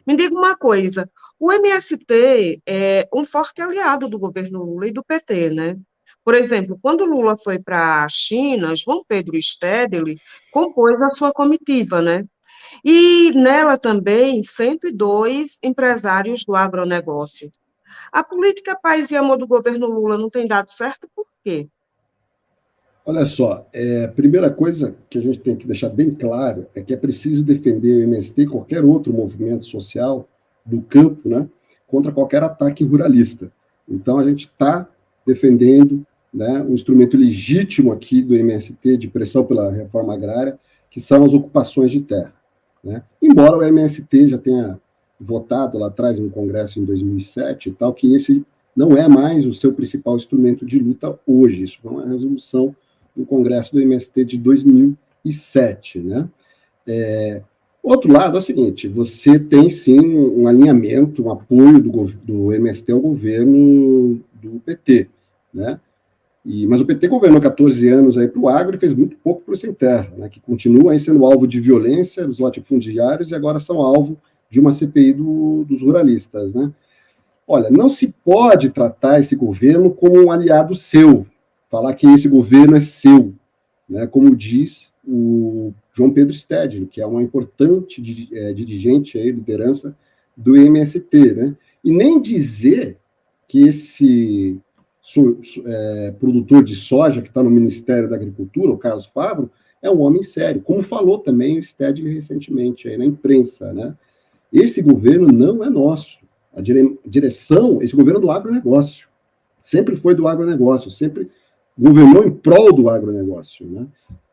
Me diga uma coisa, o MST é um forte aliado do governo Lula e do PT, né? Por exemplo, quando Lula foi para a China, João Pedro Stedley compôs a sua comitiva, né? E nela também 102 empresários do agronegócio. A política paz e amor do governo Lula não tem dado certo, por quê? Olha só, a primeira coisa que a gente tem que deixar bem claro é que é preciso defender o MST e qualquer outro movimento social do campo, né, contra qualquer ataque ruralista. Então, a gente está defendendo, né, um instrumento legítimo aqui do MST de pressão pela reforma agrária, que são as ocupações de terra. Né? Embora o MST já tenha votado lá atrás no Congresso em 2007 e tal, que esse não é mais o seu principal instrumento de luta hoje. Isso foi uma resolução no Congresso do MST de 2007, né? Outro lado é o seguinte, você tem sim um alinhamento, um apoio do MST ao governo do PT, né? Mas o PT governou 14 anos aí para o agro e fez muito pouco para o sem terra, né? Que continua aí sendo alvo de violência dos latifundiários e agora são alvo de uma CPI dos ruralistas, né? Olha, não se pode tratar esse governo como um aliado seu, falar que esse governo é seu, né, como diz o João Pedro Stedley, que é uma importante dirigente, aí, liderança do MST, né, e nem dizer que esse produtor de soja que está no Ministério da Agricultura, o Carlos Favro, é um homem sério, como falou também o Stedley recentemente aí na imprensa, né? Esse governo não é nosso. A direção, esse governo é do agronegócio, sempre foi do agronegócio, sempre governou em prol do agronegócio, né?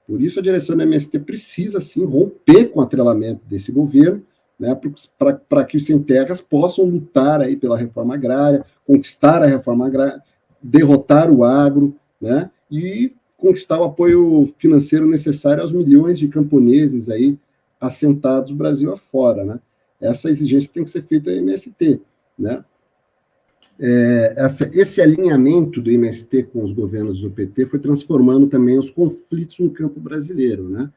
Por isso a direção do MST precisa, sim, romper com o atrelamento desse governo, né, para que os sem terras possam lutar aí pela reforma agrária, conquistar a reforma agrária, derrotar o agro, né, e conquistar o apoio financeiro necessário aos milhões de camponeses aí assentados Brasil afora, né? Essa exigência tem que ser feita ao MST, né? Esse alinhamento do MST com os governos do PT foi transformando também os conflitos no campo brasileiro, né?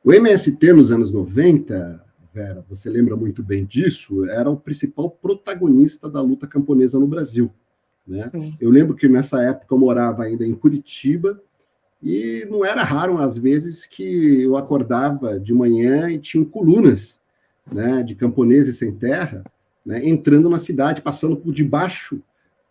O MST, nos anos 90, Vera, você lembra muito bem disso, era o principal protagonista da luta camponesa no Brasil, né? Sim. Eu lembro que nessa época eu morava ainda em Curitiba e não era raro, às vezes, que eu acordava de manhã e tinha colunas, né, de camponeses sem terra, né, entrando na cidade, passando por debaixo,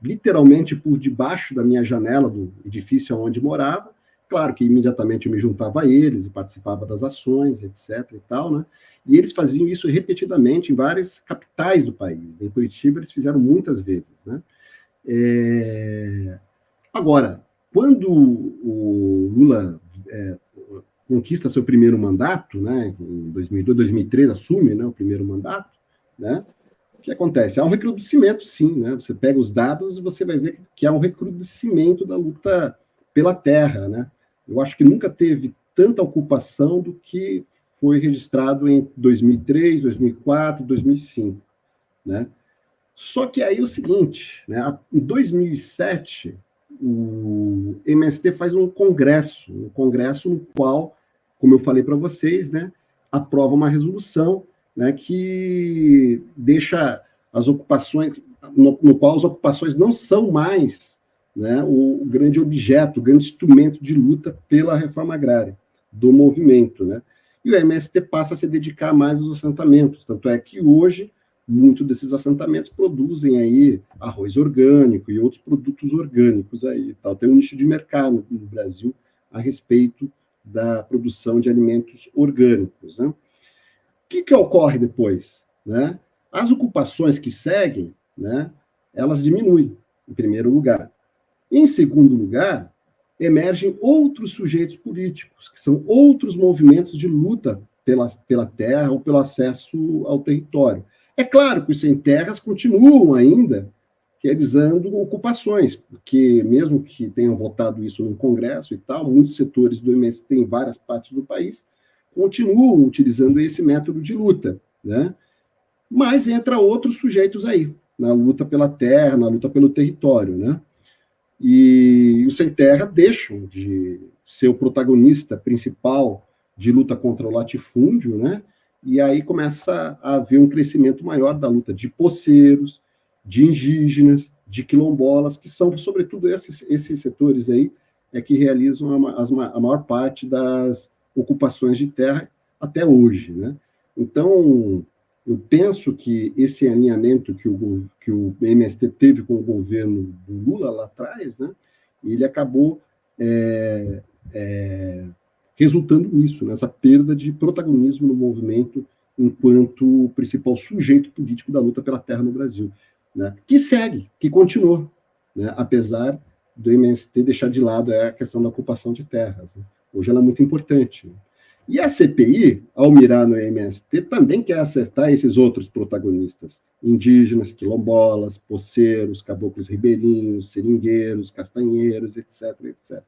literalmente por debaixo da minha janela do edifício onde morava. Claro que imediatamente eu me juntava a eles e participava das ações, etc. e tal, né? E eles faziam isso repetidamente em várias capitais do país. Em Curitiba eles fizeram muitas vezes, né? Agora, quando o Lula conquista seu primeiro mandato, né, em 2002, 2003, assume, né, o primeiro mandato, né, o que acontece? Há um recrudescimento, sim, né, você pega os dados e você vai ver que há um recrudescimento da luta pela terra, né. Eu acho que nunca teve tanta ocupação do que foi registrado em 2003, 2004, 2005, né. Só que aí é o seguinte, né, em 2007, o MST faz um congresso no qual, como eu falei para vocês, né, aprova uma resolução, né, que deixa as ocupações, no qual as ocupações não são mais, né, o grande objeto, o grande instrumento de luta pela reforma agrária do movimento, né? E o MST passa a se dedicar mais aos assentamentos, tanto é que hoje muitos desses assentamentos produzem aí arroz orgânico e outros produtos orgânicos aí, tal. Tem um nicho de mercado no Brasil a respeito da produção de alimentos orgânicos, né? O que ocorre depois, né? As ocupações que seguem, né, elas diminuem, em primeiro lugar. Em segundo lugar, emergem outros sujeitos políticos, que são outros movimentos de luta pela terra ou pelo acesso ao território. É claro que os sem terras continuam ainda realizando ocupações, porque mesmo que tenham votado isso no Congresso e tal, muitos setores do MST em várias partes do país continuam utilizando esse método de luta, né? Mas entra outros sujeitos aí, na luta pela terra, na luta pelo território, né? E os sem terra deixam de ser o protagonista principal de luta contra o latifúndio, né? E aí começa a haver um crescimento maior da luta de poceiros, de indígenas, de quilombolas, que são, sobretudo, esses setores aí, que realizam a maior parte das ocupações de terra até hoje, né? Então, eu penso que esse alinhamento que o MST teve com o governo do Lula lá atrás, né, ele acabou é, é, resultando nisso, nessa perda de protagonismo no movimento enquanto principal sujeito político da luta pela terra no Brasil, né, que segue, que continua, né, apesar do MST deixar de lado a questão da ocupação de terras. Né. Hoje ela é muito importante. E a CPI, ao mirar no MST, também quer acertar esses outros protagonistas, indígenas, quilombolas, poceiros, caboclos ribeirinhos, seringueiros, castanheiros, etc, etc.